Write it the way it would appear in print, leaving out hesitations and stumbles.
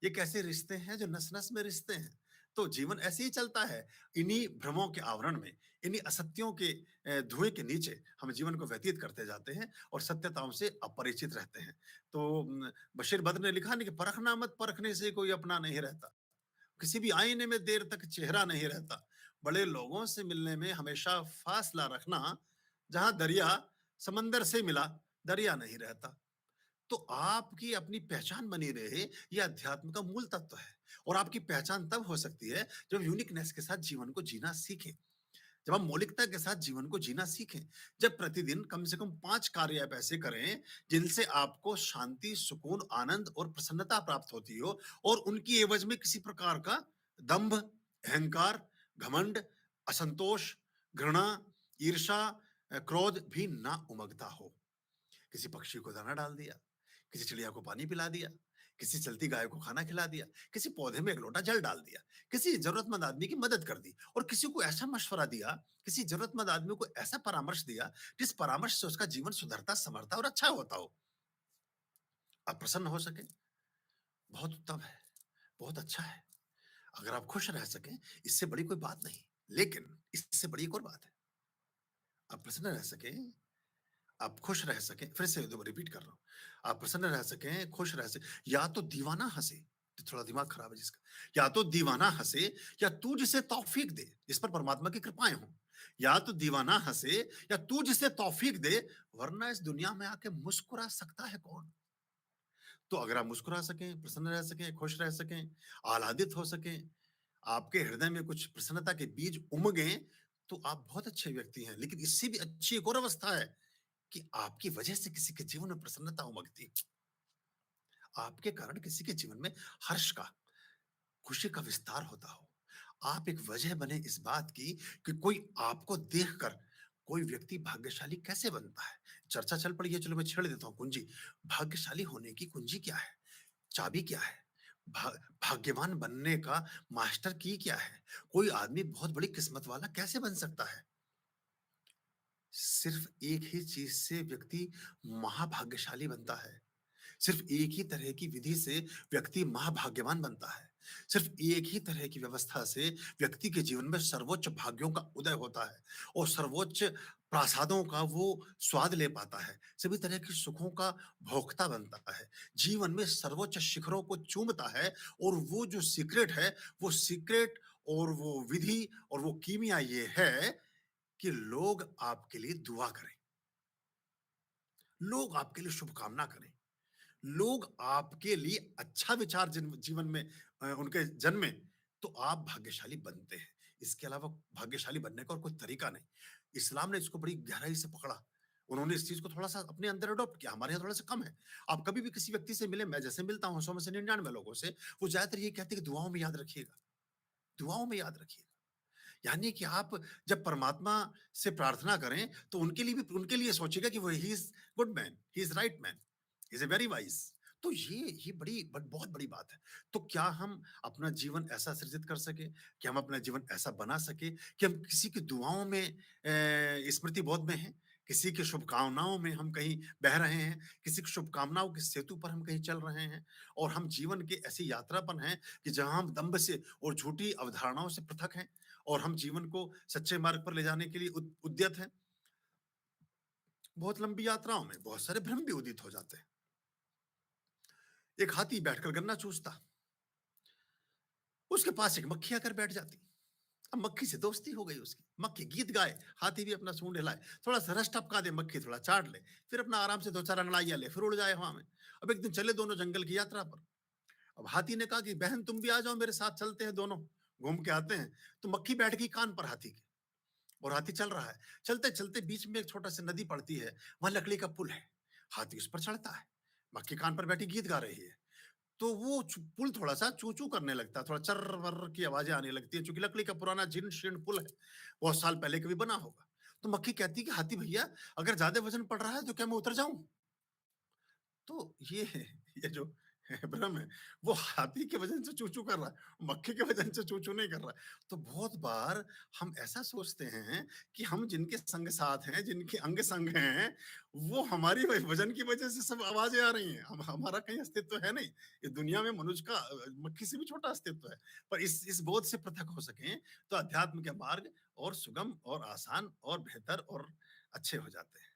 ये कैसे रिश्ते हैं जो नस-नस में रिश्ते हैं। तो जीवन ऐसे ही चलता है, इन्हीं भ्रमों के आवरण में, इन्हीं असत्यों के धुएँ के नीचे हम जीवन को व्यतीत करते जाते हैं और सत्यताओं से अपरिचित रहते हैं। तो बशीर बद्र ने लिखा नहीं कि परखना मत, परखने से कोई अपना नहीं रहता। किसी भी आईने में देर तक चेहरा नहीं रहता। बड़े लोगों से मिलने में हमेशा फासला रखना, जहाँ दरिया समंदर से मिला, दरिया नहीं रहता। तो आपकी अपनी पहचान बनी रहे, ये अध्यात्म का मूल तत्व है और आपकी पहचान तब हो सकती है जब यूनिकनेस के साथ जीवन को जीना सीखें। जब हम मौलिकता के साथ जीवन को जीना सीखें, जब प्रतिदिन कम से कम 5 कार्य आप ऐसे करें जिनसे आपको शांति, सुकून, आनंद और प्रसन्नता प्राप्त होती हो और उनकी एवज में किसी प्रकार का दंभ, अहंकार, घमंड, असंतोष, घृणा, ईर्षा, क्रोध भी ना उमगता हो। किसी पक्षी को दाना डाल दिया, किसी चिड़िया को पानी पिला दिया, किसी चलती गाय को खाना खिला दिया, किसी पौधे में एक लोटा जल डाल दिया, किसी जरूरतमंद आदमी की मदद कर दी और किसी को ऐसा मशवरा दिया, किसी जरूरतमंद आदमी को ऐसा परामर्श दिया जिस परामर्श से उसका जीवन सुधरता, संवरता और अच्छा होता हो। आप प्रसन्न हो सके, बहुत उत्तम है, बहुत अच्छा है। अगर आप खुश रह सकें, इससे बड़ी कोई बात नहीं। लेकिन इससे बड़ी एक और बात है, आप प्रसन्न रह सकें, आप खुश रह सकें, फिर से दो रिपीट कर रहा हूँ। आप प्रसन्न रह सकें, खुश रह सकें, या तो दीवाना हँसे, तो थोड़ा दिमाग खराब है जिसका, या तो दीवाना हँसे या तू जिसे तौफ़ीक दे, जिस पर परमात्मा की कृपाएँ हों। या तो दीवाना हँसे या तू जिसे तौफ़ीक दे, वरना इस दुनिया में आके मुस्कुरा सकता है कौन? तो अगर आप मुस्कुरा सकें, प्रसन्न रह सकें, खुश रह सकें, आह्लादित हो सकें, आपके हृदय में कुछ प्रसन्नता के बीज उमगें, तो आप बहुत अच्छे व्यक्ति हैं। लेकिन इससे भी अच्छी एक और अवस्था है कि आपकी वजह से किसी के जीवन में प्रसन्नता उमगती, आपके कारण किसी के जीवन में हर्ष का, खुशी का विस्तार होता हो। आप एक वजह बने इस बात की कि कोई आपको देखकर कोई व्यक्ति भाग्यशाली कैसे बनता है? चर्चा चल पड़ी है, चलो मैं छेड़ देता हूँ कुंजी। भाग्यशाली होने की कुंजी क्या है? चाबी क्या है? भा भाग्यवान बनने का मास्टर की क्या है? कोई आदमी बहुत बड़ी किस्मत वाला कैसे बन सकता है? सिर्फ एक ही चीज़ से व्यक्ति महाभाग्यशाली बनता है। सिर्फ एक ही तरह की विधि से व्यक्ति महाभाग्यवान बनता है। सिर्फ एक ही तरह की व्यवस्था से व्यक्ति के जीवन में सर्वोच्च भाग्यों का उदय होता है और सर्वोच्च प्रासादों का वो स्वाद ले पाता है। सभी तरह के सुखों का भोक्ता बनता है। जीवन में सर्वोच्च शिखरों को चूमता है और वो जो सीक्रेट है, वो सीक्रेट और वो विधि और वो कीमिया ये है कि लोग आपके लिए दुआ करें। लोग आपके लिए शुभकामना करें। लोग आपके लिए अच्छा विचार जीवन में उनके जन्मे, तो आप भाग्यशाली बनते हैं। इसके अलावा भाग्यशाली बनने का और कोई तरीका नहीं। इस्लाम ने इसको बड़ी गहराई से पकड़ा। उन्होंने इस चीज़ को थोड़ा-सा अपने अंदर अडॉप्ट किया, हमारे यहाँ थोड़ा-सा कम है। आप कभी भी किसी व्यक्ति से मिले, मैं जैसे मिलता हूँ 100 में से 99 लोगों से, वो ज़्यादातर ये कहते हैं कि दुआओं में याद रखिएगा, दुआओं में याद रखिएगा। यानी कि आप जब परमात्मा से प्रार्थना करें, तो उनके लिए सोचिएगा कि वो he is good man, he is right man, he is a very wise. तो ये बहुत बड़ी बात है। तो क्या हम अपना जीवन ऐसा सृजित कर सकें, कि हम अपना जीवन ऐसा बना सकें कि हम किसी की दुआओं में स्मृति बोध में हैं, किसी की शुभकामनाओं में हम कहीं बह रहे हैं, किसी की शुभकामनाओं के सेतु पर हम कहीं चल रहे हैं और हम जीवन की ऐसी यात्रा पर हैं कि जहाँ हम दंभ से और झूठी अवधारणाओं से पृथक हैं और हम जीवन को सच्चे मार्ग पर ले जाने के लिए उद्यत हैं। बहुत लंबी यात्राओं में बहुत सारे भ्रम भी उदित हो जाते हैं। एक हाथी बैठकर गन्ना चूसता, उसके पास एक मक्खी आकर बैठ जाती। अब मक्खी से दोस्ती हो गई उसकी। मक्खी गीत गाए, हाथी भी अपना सूंड हिलाए, थोड़ा-सा रस टपका दे, मक्खी थोड़ा चाट ले, फिर अपना आराम से 2-4 अंगड़ाइयाँ ले, फिर उड़ जाए हवा में। अब एक दिन चले दोनों जंगल की यात्रा पर। अब हाथी ने कहा कि बहन तुम भी आ जाओ मेरे साथ, चलते हैं दोनों, घूम के आते हैं। तो मक्खी बैठ गई कान पर हाथी के और हाथी चल रहा है। चलते-चलते बीच में एक छोटा-सा नदी पड़ती है, वहाँ लकड़ी का पुल है। हाथी उस पर चढ़ता है, मक्खी कान पर बैठी गीत गा रही है। तो वो पुल थोड़ा-सा चूँ-चूँ करने लगता है, थोड़ा चर्र-वर्र की आवाज़ें आने लगती हैं, चूँकि लकड़ी का पुराना जीर्ण-शीर्ण पुल है, बहुत साल पहले कभी बना होगा। तो मक्खी कहती है कि हाथी भैया, अगर ज़्यादा वज़न पड़ रहा है तो क्या मैं उतर जाऊँ? तो ये ये जो भ्रम है। वो हाथी के वज़न से चू-चू कर रहा है, मक्खी के वज़न से चू-चू नहीं कर रहा है। तो बहुत बार हम ऐसा सोचते हैं कि हम जिनके संग साथ हैं, जिनके अंग-संग हैं, वो हमारी वज़न की वज़ह से सब आवाज़ें आ रही हैं। हम हमारा कहीं अस्तित्व है नहीं। ये दुनिया में मनुष्य का मक्खी से भी छोटा अस्तित्व है। पर इस बोध से पृथक हो सकें, तो अध्यात्म के मार्ग और सुगम और आसान और बेहतर और अच्छे हो जाते हैं।